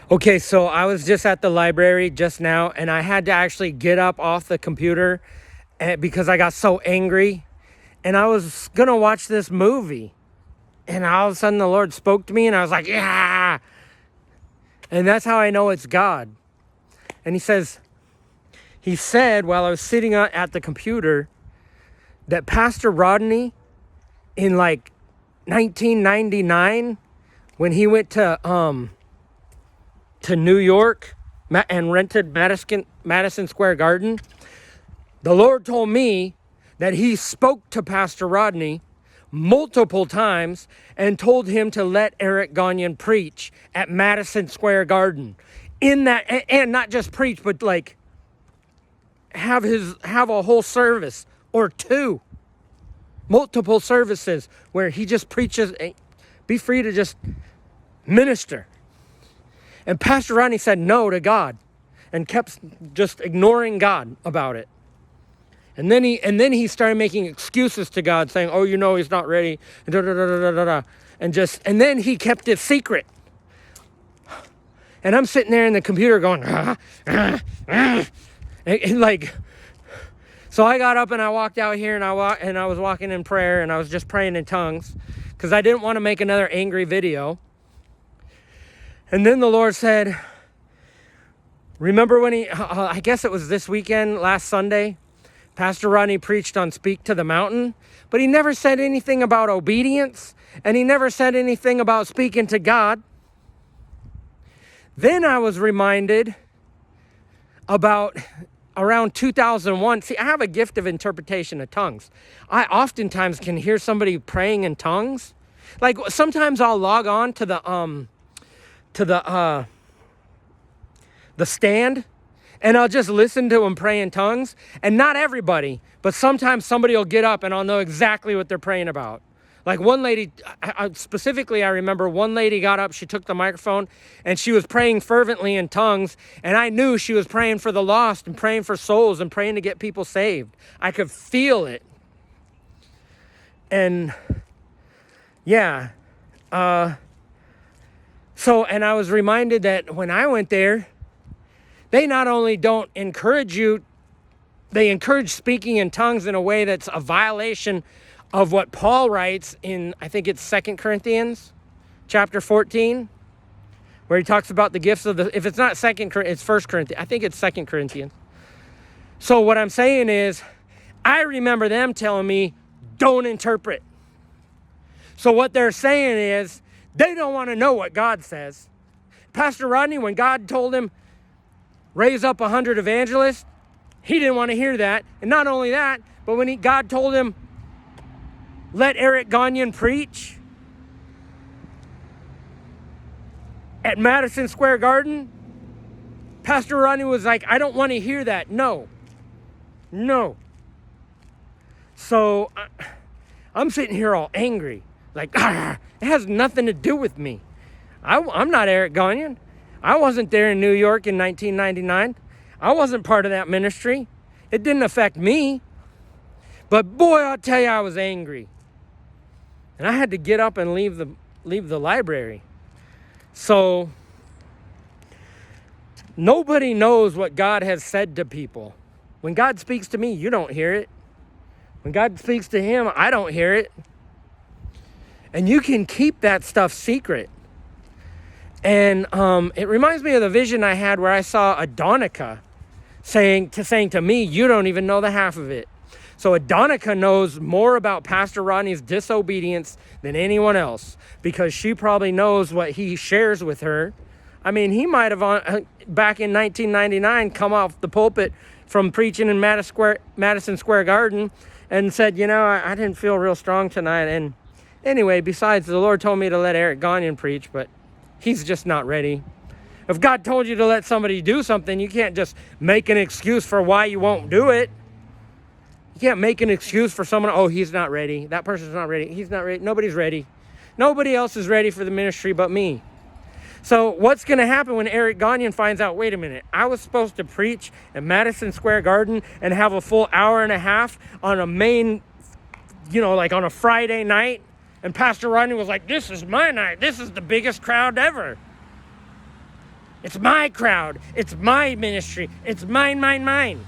Okay, so I was just at the library just now, and I had to actually get up off the computer because I got so angry. And I was going to watch this movie. And all of a sudden the Lord spoke to me, and I was like, yeah. And that's how I know it's God. And he said while I was sitting at the computer that Pastor Rodney in like 1999, when he went to New York and rented Madison Square Garden, the Lord told me that he spoke to Pastor Rodney multiple times and told him to let Eric Gagnon preach at Madison Square Garden. In that, and not just preach, but like have a whole service or two, multiple services where he just preaches. Be free to just minister. And Pastor Rodney said no to God and kept just ignoring God about it. And then he started making excuses to God, saying, "Oh, he's not ready." Da, da, da, da, da, da. And then he kept it secret. And I'm sitting there in the computer going, and like, so I got up and I walked out here and I was walking in prayer, and I was just praying in tongues because I didn't want to make another angry video. And then the Lord said, remember when I guess it was this weekend, last Sunday, Pastor Rodney preached on Speak to the Mountain, but he never said anything about obedience, and he never said anything about speaking to God. Then I was reminded about around 2001. See, I have a gift of interpretation of tongues. I oftentimes can hear somebody praying in tongues. Like sometimes I'll log on to the stand, and I'll just listen to them pray in tongues. And not everybody, but sometimes somebody will get up and I'll know exactly what they're praying about. Like one lady, specifically I remember one lady got up, she took the microphone, and she was praying fervently in tongues, and I knew she was praying for the lost and praying for souls and praying to get people saved. I could feel it. And yeah, and I was reminded that when I went there, they not only don't encourage you, they encourage speaking in tongues in a way that's a violation of what Paul writes in, I think it's 2 Corinthians chapter 14, where he talks about the gifts of if it's not 2 Corinthians, it's 1 Corinthians. I think it's 2 Corinthians. So what I'm saying is, I remember them telling me, don't interpret. So what they're saying is, they don't want to know what God says. Pastor Rodney, when God told him, raise up 100 evangelists, he didn't want to hear that. And not only that, but when God told him, let Eric Gagnon preach at Madison Square Garden, Pastor Rodney was like, I don't want to hear that. No. So I'm sitting here all angry. Like, it has nothing to do with me. I'm not Eric Gagnon. I wasn't there in New York in 1999. I wasn't part of that ministry. It didn't affect me. But boy, I'll tell you, I was angry. And I had to get up and leave the library. So nobody knows what God has said to people. When God speaks to me, you don't hear it. When God speaks to him, I don't hear it. And you can keep that stuff secret. And it reminds me of the vision I had where I saw Adonica saying to me, you don't even know the half of it. So Adonica knows more about Pastor Rodney's disobedience than anyone else, because she probably knows what he shares with her. I mean, he might have, back in 1999, come off the pulpit from preaching in Madison Square Garden and said, I didn't feel real strong tonight. And anyway, besides, the Lord told me to let Eric Gagnon preach, but he's just not ready. If God told you to let somebody do something, you can't just make an excuse for why you won't do it. You can't make an excuse for someone, oh, he's not ready. That person's not ready. He's not ready. Nobody's ready. Nobody else is ready for the ministry but me. So what's going to happen when Eric Gagnon finds out, wait a minute, I was supposed to preach at Madison Square Garden and have a full hour and a half on a main, like on a Friday night? And Pastor Rodney was like, this is my night. This is the biggest crowd ever. It's my crowd. It's my ministry. It's mine, mine, mine.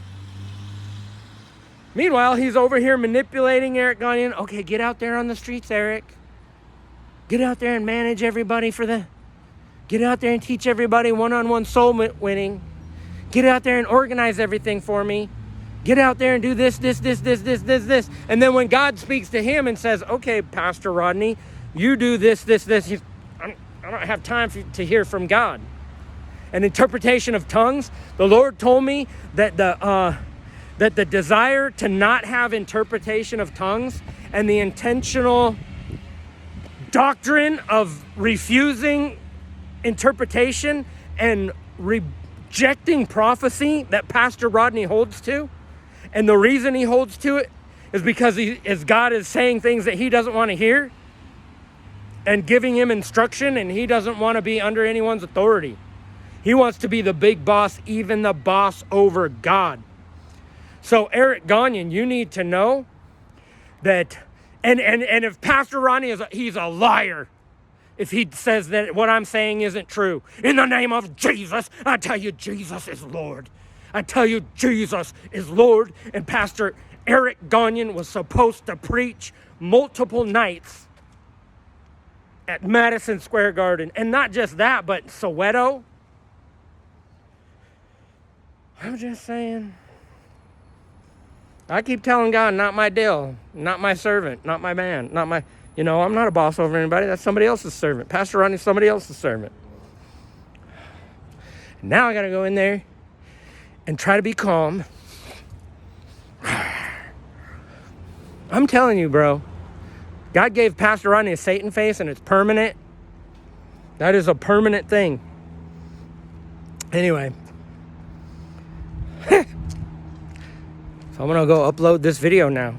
Meanwhile, he's over here manipulating Eric Gagnon. Okay, get out there on the streets, Eric. Get out there and manage everybody get out there and teach everybody one-on-one soul winning. Get out there and organize everything for me. Get out there and do this. And then when God speaks to him and says, okay, Pastor Rodney, you do this. I don't have time to hear from God. An interpretation of tongues. The Lord told me that the desire to not have interpretation of tongues and the intentional doctrine of refusing interpretation and rejecting prophecy that Pastor Rodney holds to, and the reason he holds to it is because God is saying things that he doesn't want to hear and giving him instruction, and he doesn't want to be under anyone's authority. He wants to be the big boss, even the boss over God. So Eric Gagnon, you need to know that, and if Pastor Rodney he's a liar if he says that what I'm saying isn't true. In the name of Jesus, I tell you Jesus is Lord. I tell you Jesus is Lord. And Pastor Eric Gagnon was supposed to preach multiple nights at Madison Square Garden. And not just that, but Soweto. I'm just saying. I keep telling God, not my deal, not my servant, not my man, not my, I'm not a boss over anybody. That's somebody else's servant. Pastor Rodney's somebody else's servant. Now I got to go in there and try to be calm. I'm telling you, bro, God gave Pastor Rodney a Satan face, and it's permanent. That is a permanent thing. Anyway. So I'm going to go upload this video now.